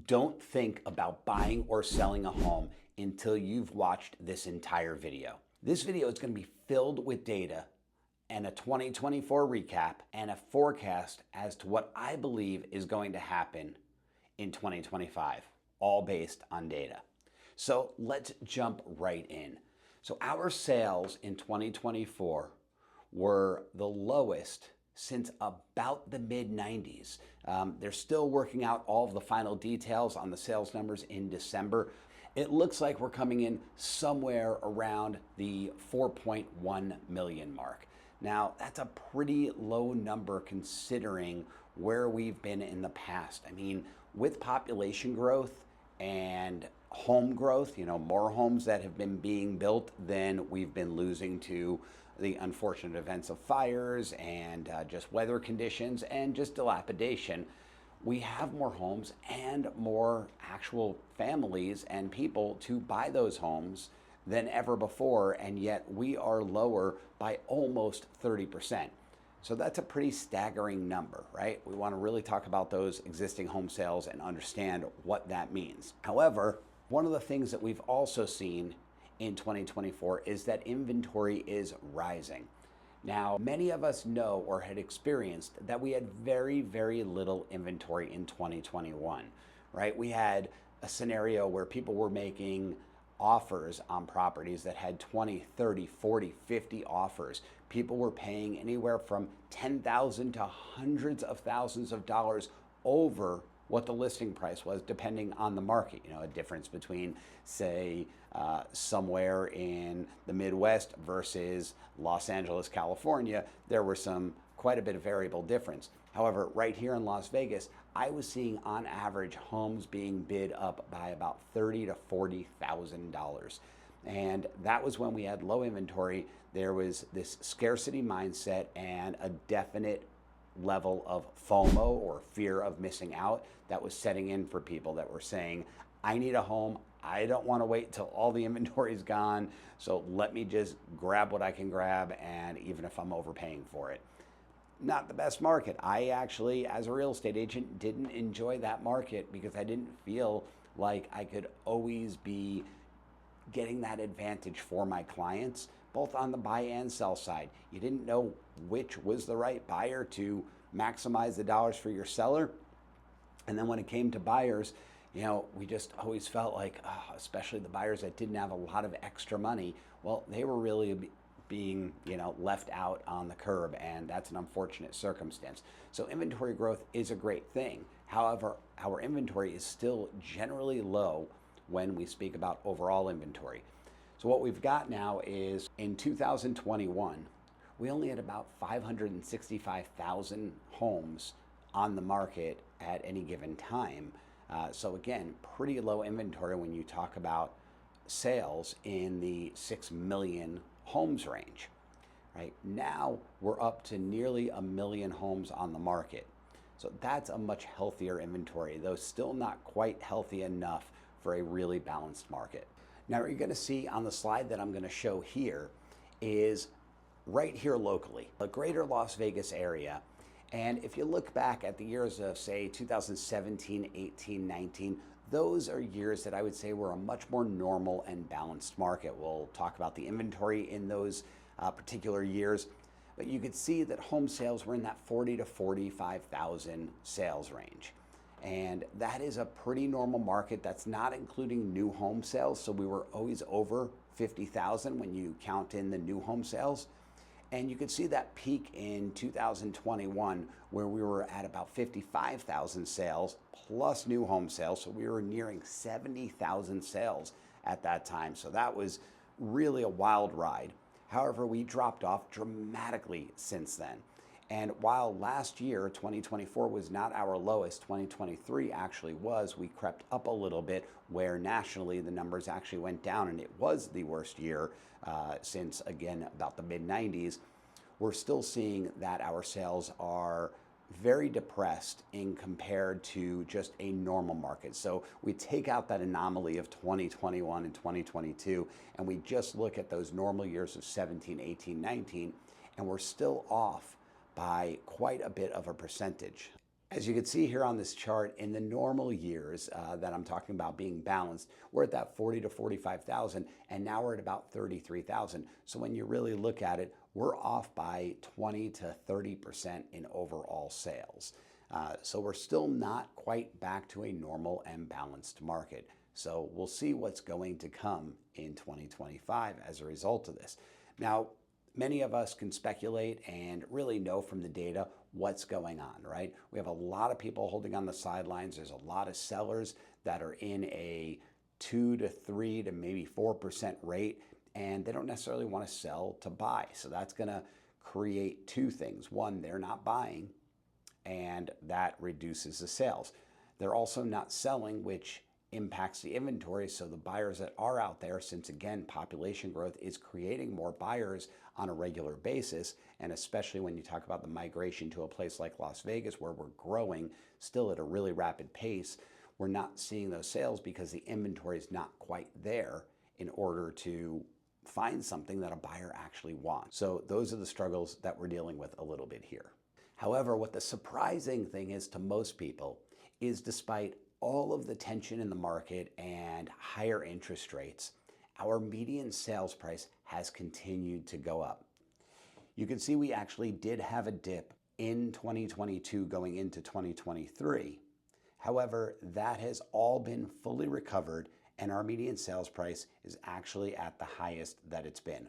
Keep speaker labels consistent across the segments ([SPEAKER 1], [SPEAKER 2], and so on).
[SPEAKER 1] Don't think about buying or selling a home until you've watched this entire video. This video is going to be filled with data and a 2024 recap and a forecast as to what I believe is going to happen in 2025, all based on data. So let's jump right in. So our sales in 2024 were the lowest since about the mid-90s. They're still working out all of the final details on the sales numbers in December. It looks like we're coming in somewhere around the 4.1 million mark. Now, that's a pretty low number considering where we've been in the past. I mean, with population growth and home growth, more homes that have been being built than we've been losing to the unfortunate events of fires and just weather conditions and just dilapidation. We have more homes and more actual families and people to buy those homes than ever before, and yet we are lower by almost 30%. So that's a pretty staggering number, right? We want to really talk about those existing home sales and understand what that means. However, one of the things that we've also seen in 2024 is that inventory is rising. Now, many of us know or had experienced that we had very, very little inventory in 2021, right? We had a scenario where people were making offers on properties that had 20, 30, 40, 50 offers. People were paying anywhere from $10,000 to hundreds of thousands of dollars over what the listing price was, depending on the market. A difference between, say, somewhere in the Midwest versus Los Angeles, California, there were quite a bit of variable difference. However, right here in Las Vegas, I was seeing on average homes being bid up by about $30,000 to $40,000. And that was when we had low inventory. There was this scarcity mindset and a definite level of FOMO, or fear of missing out, that was setting in for people that were saying, I need a home. I don't want to wait till all the inventory is gone. So let me just grab what I can grab, and even if I'm overpaying for it. Not the best market. I actually, as a real estate agent, didn't enjoy that market because I didn't feel like I could always be getting that advantage for my clients, both on the buy and sell side. You didn't know which was the right buyer to maximize the dollars for your seller. And then when it came to buyers, we just always felt like, especially the buyers that didn't have a lot of extra money, well, they were really being left out on the curb, and that's an unfortunate circumstance. So inventory growth is a great thing. However, our inventory is still generally low when we speak about overall inventory. So what we've got now is in 2021, we only had about 565,000 homes on the market at any given time. So again, pretty low inventory when you talk about sales in the 6 million homes range. Right now, we're up to nearly 1 million homes on the market. So that's a much healthier inventory, though still not quite healthy enough for a really balanced market. Now, what you're going to see on the slide that I'm going to show here is right here locally, the greater Las Vegas area. And if you look back at the years of, say, 2017, 18, 19, those are years that I would say were a much more normal and balanced market. We'll talk about the inventory in those particular years, but you could see that home sales were in that 40 to 45,000 sales range. And that is a pretty normal market. That's not including new home sales. So we were always over 50,000 when you count in the new home sales. And you could see that peak in 2021 where we were at about 55,000 sales plus new home sales. So we were nearing 70,000 sales at that time. So that was really a wild ride. However, we dropped off dramatically since then. And while last year, 2024, was not our lowest, 2023 actually was. We crept up a little bit, where nationally the numbers actually went down, and it was the worst year since, again, about the mid-90s. We're still seeing that our sales are very depressed in compared to just a normal market. So we take out that anomaly of 2021 and 2022, and we just look at those normal years of 17, 18, 19, and we're still off by quite a bit of a percentage. As you can see here on this chart, in the normal years that I'm talking about being balanced, we're at that 40 to 45,000, and now we're at about 33,000. So when you really look at it, we're off by 20 to 30% in overall sales. So we're still not quite back to a normal and balanced market. So we'll see what's going to come in 2025 as a result of this. Now, many of us can speculate and really know from the data what's going on, right? We have a lot of people holding on the sidelines. There's a lot of sellers that are in a 2 to 3 to maybe 4% rate, and they don't necessarily want to sell to buy. So that's going to create two things. One, they're not buying, and that reduces the sales. They're also not selling, which impacts the inventory. So the buyers that are out there, since again, population growth is creating more buyers on a regular basis, and especially when you talk about the migration to a place like Las Vegas, where we're growing still at a really rapid pace, we're not seeing those sales because the inventory is not quite there in order to find something that a buyer actually wants. So those are the struggles that we're dealing with a little bit here. However, what the surprising thing is to most people is, despite all of the tension in the market and higher interest rates, our median sales price has continued to go up. You can see we actually did have a dip in 2022 going into 2023. However, that has all been fully recovered, and our median sales price is actually at the highest that it's been.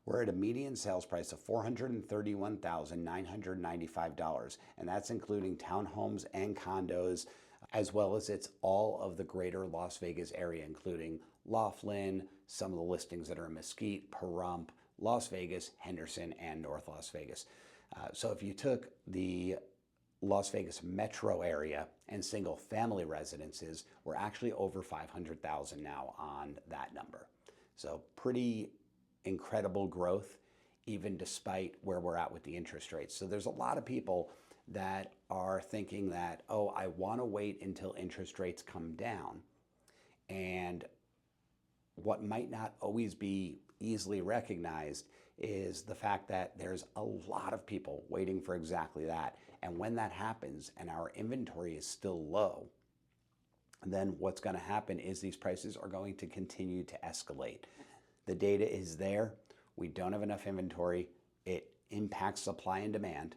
[SPEAKER 1] We're at a median sales price of $431,995, and that's including townhomes and condos, as well as it's all of the greater Las Vegas area, including Rivlin, some of the listings that are in Mesquite, Pahrump, Las Vegas, Henderson, and North Las Vegas. So if you took the Las Vegas metro area and single family residences, we're actually over 500,000 now on that number. So pretty incredible growth, even despite where we're at with the interest rates. So there's a lot of people that are thinking that, oh, I want to wait until interest rates come down. And what might not always be easily recognized is the fact that there's a lot of people waiting for exactly that. And when that happens and our inventory is still low, then what's going to happen is these prices are going to continue to escalate. The data is there. We don't have enough inventory. It impacts supply and demand,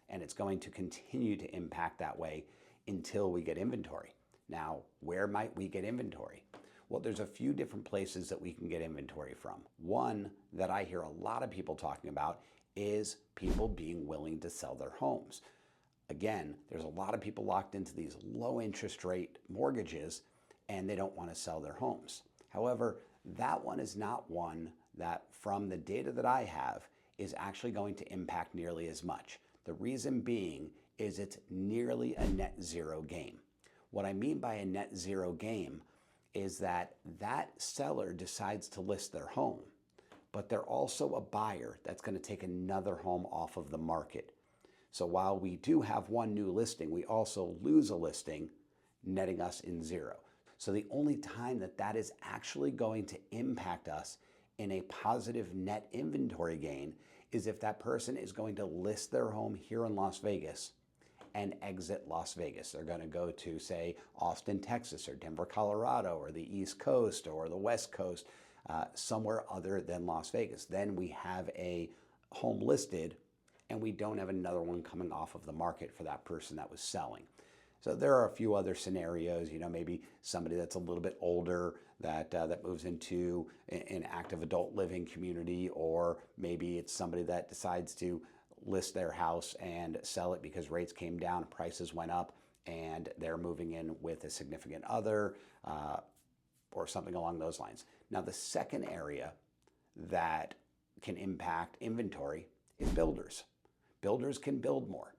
[SPEAKER 1] and it's going to continue to impact that way until we get inventory. Now, where might we get inventory? Well, there's a few different places that we can get inventory from. One that I hear a lot of people talking about is people being willing to sell their homes. Again, there's a lot of people locked into these low interest rate mortgages, and they don't want to sell their homes. However, that one is not one that, from the data that I have, is actually going to impact nearly as much. The reason being is it's nearly a net zero game. What I mean by a net zero game is that that seller decides to list their home, but they're also a buyer that's going to take another home off of the market. So while we do have one new listing, we also lose a listing, netting us in zero. So the only time that that is actually going to impact us in a positive net inventory gain is if that person is going to list their home here in Las Vegas and exit Las Vegas. They're going to go to, say, Austin, Texas, or Denver, Colorado, or the East Coast, or the West Coast, somewhere other than Las Vegas. Then we have a home listed, and we don't have another one coming off of the market for that person that was selling. So there are a few other scenarios, maybe somebody that's a little bit older that moves into an active adult living community, or maybe it's somebody that decides to list their house and sell it because rates came down, prices went up, and they're moving in with a significant other or something along those lines. Now, the second area that can impact inventory is builders. Builders can build more.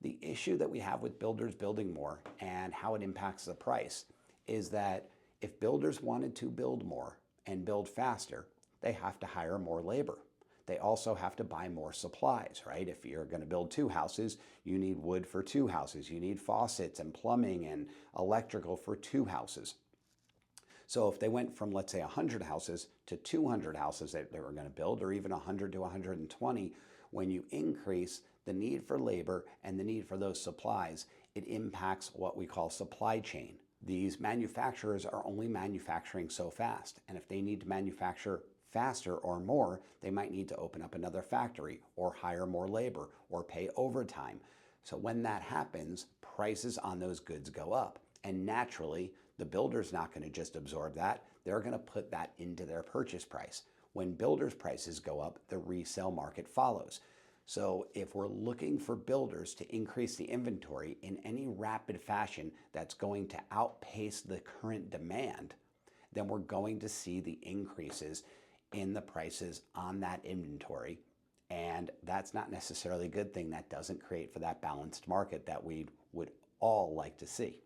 [SPEAKER 1] The issue that we have with builders building more and how it impacts the price is that if builders wanted to build more and build faster, they have to hire more labor. They also have to buy more supplies, right? If you're going to build 2 houses, you need wood for 2 houses. You need faucets and plumbing and electrical for 2 houses. So if they went from, let's say, 100 houses to 200 houses that they were going to build, or even 100 to 120, when you increase the need for labor and the need for those supplies, it impacts what we call supply chain. These manufacturers are only manufacturing so fast, and if they need to manufacture faster or more, they might need to open up another factory or hire more labor or pay overtime. So when that happens, prices on those goods go up. And naturally, the builder's not going to just absorb that. They're going to put that into their purchase price. When builders' prices go up, the resale market follows. So if we're looking for builders to increase the inventory in any rapid fashion that's going to outpace the current demand, then we're going to see the increases in the prices on that inventory. And that's not necessarily a good thing. That doesn't create for that balanced market that we would all like to see.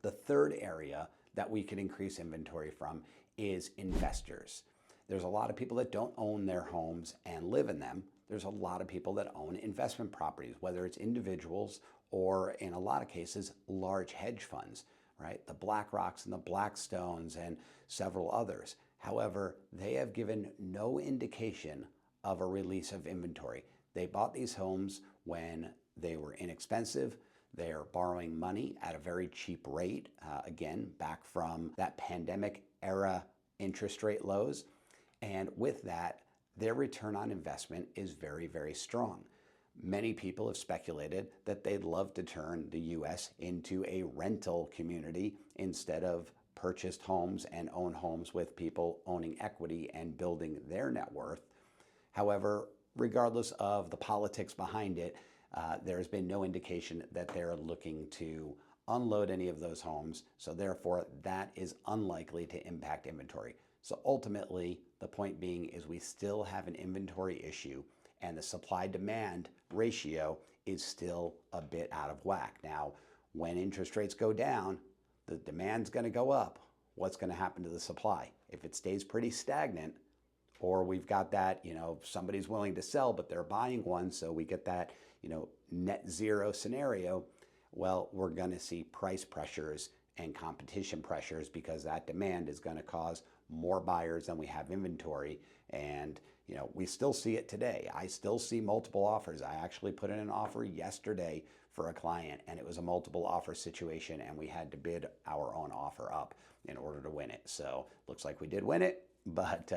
[SPEAKER 1] The third area that we can increase inventory from is investors. There's a lot of people that don't own their homes and live in them. There's a lot of people that own investment properties, whether it's individuals or in a lot of cases, large hedge funds, right? The BlackRocks and the Blackstones and several others. However, they have given no indication of a release of inventory. They bought these homes when they were inexpensive. They are borrowing money at a very cheap rate, again, back from that pandemic era interest rate lows. And with that, their return on investment is very, very strong. Many people have speculated that they'd love to turn the U.S. into a rental community instead of purchased homes and own homes with people owning equity and building their net worth. However, regardless of the politics behind it, there has been no indication that they're looking to unload any of those homes. So therefore, that is unlikely to impact inventory. So ultimately, the point being is we still have an inventory issue and the supply-demand ratio is still a bit out of whack. Now, when interest rates go down, the demand's going to go up. What's going to happen to the supply? If it stays pretty stagnant, or we've got that, somebody's willing to sell, but they're buying one, so we get that, net zero scenario, well, we're going to see price pressures and competition pressures because that demand is going to cause more buyers than we have inventory. And, we still see it today. I still see multiple offers. I actually put in an offer yesterday for a client, and it was a multiple offer situation, and we had to bid our own offer up in order to win it. So looks like we did win it, but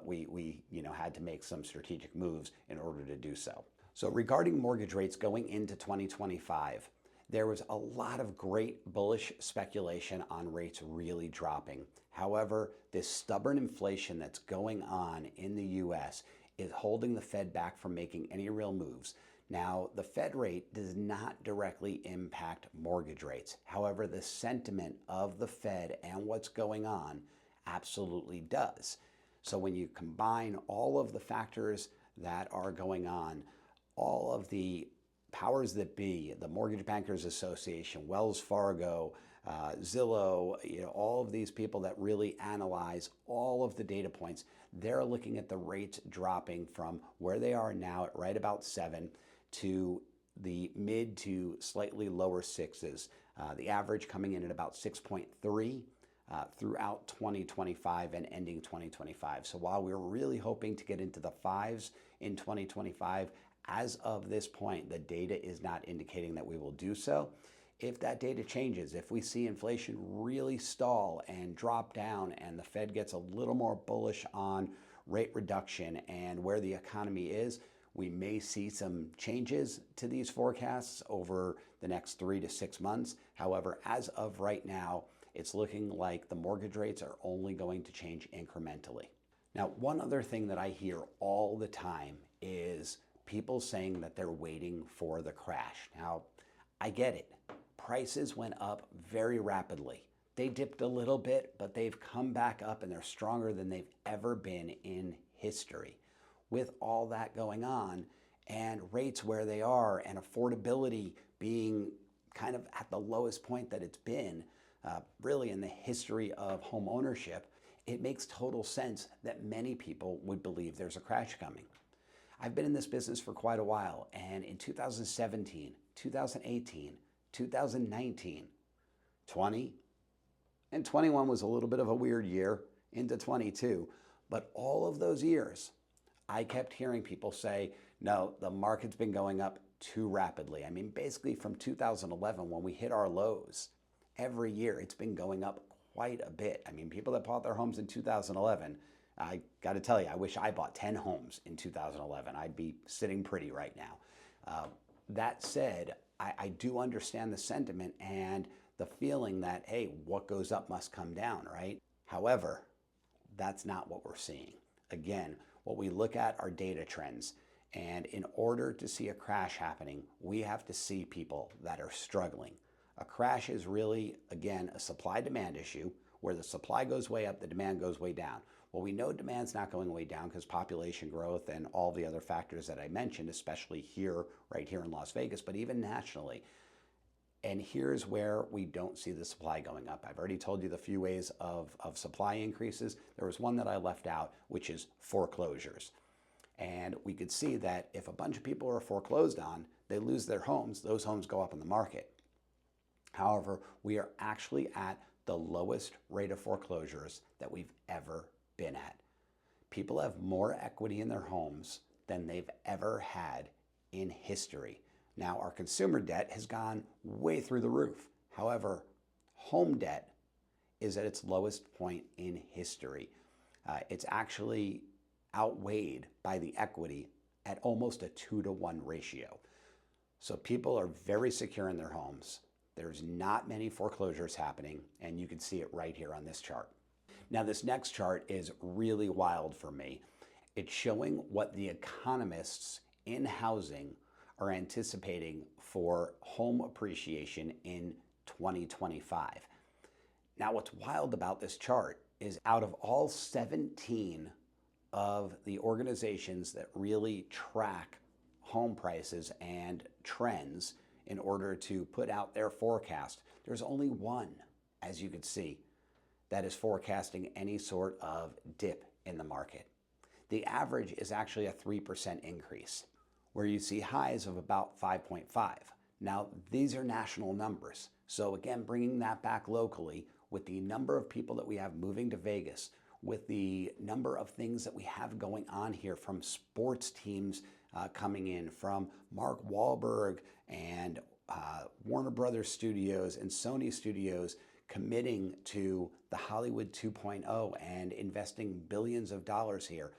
[SPEAKER 1] we had to make some strategic moves in order to do so. So regarding mortgage rates going into 2025, there was a lot of great bullish speculation on rates really dropping. However, this stubborn inflation that's going on in the U.S. is holding the Fed back from making any real moves. Now, the Fed rate does not directly impact mortgage rates. However, the sentiment of the Fed and what's going on absolutely does. So when you combine all of the factors that are going on, all of the powers that be, the Mortgage Bankers Association, Wells Fargo, Zillow, all of these people that really analyze all of the data points, they're looking at the rates dropping from where they are now at right about 7 to the mid to slightly lower 6s. The average coming in at about 6.3 throughout 2025 and ending 2025. So while we're really hoping to get into the 5s in 2025, as of this point, the data is not indicating that we will do so. If that data changes, if we see inflation really stall and drop down and the Fed gets a little more bullish on rate reduction and where the economy is, we may see some changes to these forecasts over the next 3 to 6 months. However, as of right now, it's looking like the mortgage rates are only going to change incrementally. Now, one other thing that I hear all the time is people saying that they're waiting for the crash. Now, I get it. Prices went up very rapidly. They dipped a little bit, but they've come back up and they're stronger than they've ever been in history. With all that going on and rates where they are and affordability being kind of at the lowest point that it's been really in the history of home ownership, it makes total sense that many people would believe there's a crash coming. I've been in this business for quite a while, and in 2017, 2018, 2019, 20, and 21 was a little bit of a weird year into 22, but all of those years, I kept hearing people say, no, the market's been going up too rapidly. I mean, basically from 2011 when we hit our lows, every year it's been going up quite a bit. I mean, people that bought their homes in 2011, I got to tell you, I wish I bought 10 homes in 2011. I'd be sitting pretty right now. That said, I do understand the sentiment and the feeling that, hey, what goes up must come down, right? However, that's not what we're seeing. Again, what we look at are data trends. And in order to see a crash happening, we have to see people that are struggling. A crash is really, again, a supply-demand issue where the supply goes way up, the demand goes way down. Well, we know demand's not going way down because population growth and all the other factors that I mentioned, especially here, right here in Las Vegas, but even nationally. And here's where we don't see the supply going up. I've already told you the few ways of supply increases. There was one that I left out, which is foreclosures. And we could see that if a bunch of people are foreclosed on, they lose their homes, those homes go up in the market. However, we are actually at the lowest rate of foreclosures that we've ever been at. People have more equity in their homes than they've ever had in history. Now, our consumer debt has gone way through the roof. However, home debt is at its lowest point in history. It's actually outweighed by the equity at almost a 2-to-1 ratio. So people are very secure in their homes. There's not many foreclosures happening, and you can see it right here on this chart. Now, this next chart is really wild for me. It's showing what the economists in housing are anticipating for home appreciation in 2025. Now, what's wild about this chart is out of all 17 of the organizations that really track home prices and trends in order to put out their forecast, there's only one, as you can see, that is forecasting any sort of dip in the market. The average is actually a 3% increase, where you see highs of about 5.5. Now, these are national numbers. So again, bringing that back locally, with the number of people that we have moving to Vegas, with the number of things that we have going on here, from sports teams coming in, from Mark Wahlberg and Warner Brothers Studios and Sony Studios committing to the Hollywood 2.0 and investing billions of dollars here.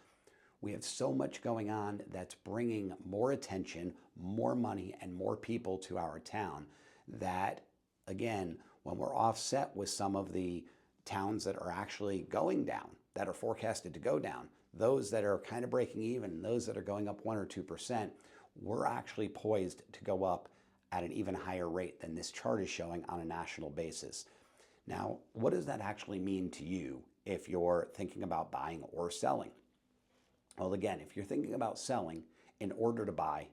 [SPEAKER 1] We have so much going on that's bringing more attention, more money, and more people to our town that, again, when we're offset with some of the towns that are actually going down, that are forecasted to go down, those that are kind of breaking even, those that are going up 1 or 2%, we're actually poised to go up at an even higher rate than this chart is showing on a national basis. Now, what does that actually mean to you if you're thinking about buying or selling? Well, again, if you're thinking about selling in order to buy,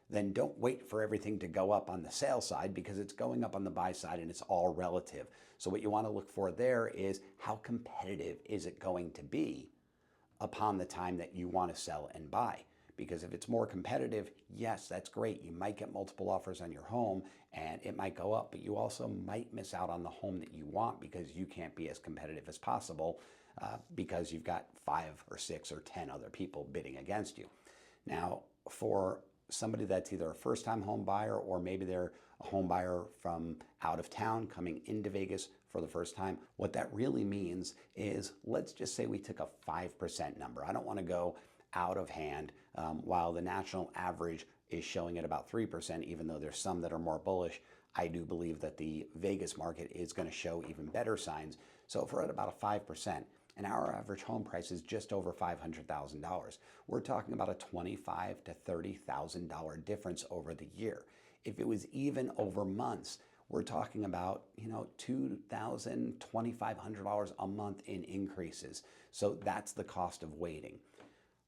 [SPEAKER 1] then don't wait for everything to go up on the sale side, because it's going up on the buy side and it's all relative. So what you want to look for there is how competitive is it going to be upon the time that you want to sell and buy. Because if it's more competitive, yes, that's great. You might get multiple offers on your home and it might go up, but you also might miss out on the home that you want because you can't be as competitive as possible because you've got 5 or 6 or 10 other people bidding against you. Now, for somebody that's either a first-time home buyer or maybe they're a home buyer from out of town coming into Vegas for the first time, what that really means is, let's just say we took a 5% number. I don't want to go out of hand while the national average is showing at about 3%, even though there's some that are more bullish. I do believe that the Vegas market is going to show even better signs. So if we're at about a 5%, and our average home price is just over $500,000, we're talking about a $25,000 to $30,000 difference over the year. If it was even over months, we're talking about, $2,000, $2,500 a month in increases. So that's the cost of waiting.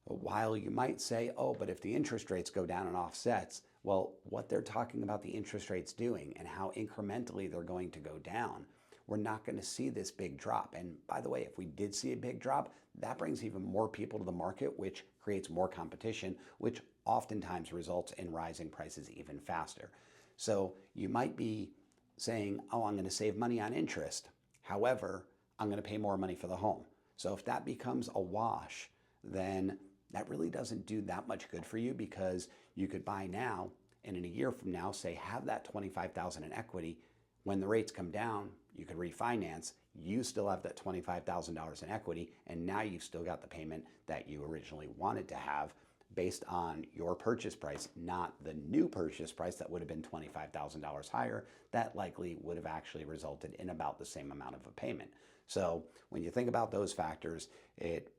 [SPEAKER 1] While you might say, oh, but if the interest rates go down and offsets, well, what they're talking about the interest rates doing and how incrementally they're going to go down, we're not going to see this big drop. And by the way, if we did see a big drop, that brings even more people to the market, which creates more competition, which oftentimes results in rising prices even faster. So you might be saying, oh, I'm going to save money on interest. However, I'm going to pay more money for the home. So if that becomes a wash, then that really doesn't do that much good for you, because you could buy now and in a year from now, say, have that $25,000 in equity. When the rates come down, you could refinance. You still have that $25,000 in equity, and now you've still got the payment that you originally wanted to have based on your purchase price, not the new purchase price that would have been $25,000 higher. That likely would have actually resulted in about the same amount of a payment. So when you think about those factors, it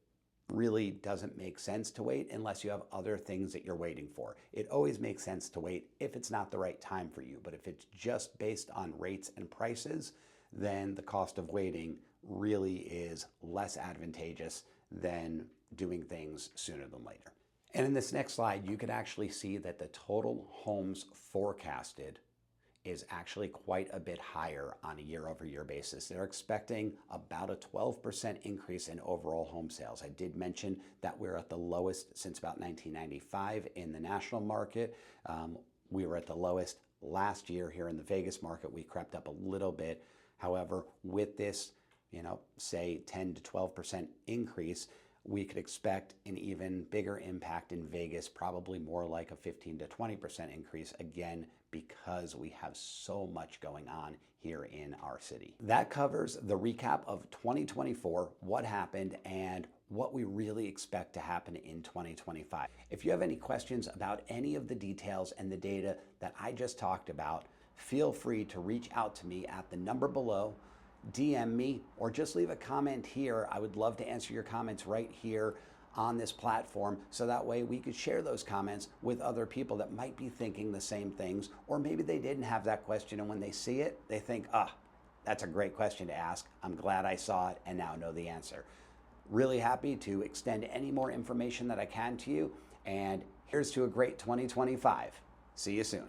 [SPEAKER 1] really doesn't make sense to wait unless you have other things that you're waiting for. It always makes sense to wait if it's not the right time for you, but if it's just based on rates and prices, then the cost of waiting really is less advantageous than doing things sooner than later. And in this next slide, you can actually see that the total homes forecasted is actually quite a bit higher on a year-over-year basis. They're expecting about a 12% increase in overall home sales. I did mention that we're at the lowest since about 1995 in the national market. We were at the lowest last year here in the Vegas market. We crept up a little bit. However, with this, say 10 to 12% increase, we could expect an even bigger impact in Vegas, probably more like a 15 to 20% increase, again, because we have so much going on here in our city. That covers the recap of 2024, what happened, and what we really expect to happen in 2025. If you have any questions about any of the details and the data that I just talked about, feel free to reach out to me at the number below, DM me, or just leave a comment here. I would love to answer your comments right here on this platform, so that way we could share those comments with other people that might be thinking the same things, or maybe they didn't have that question, and when they see it, they think, that's a great question to ask. I'm glad I saw it and now know the answer. Really happy to extend any more information that I can to you, and here's to a great 2025. See you soon.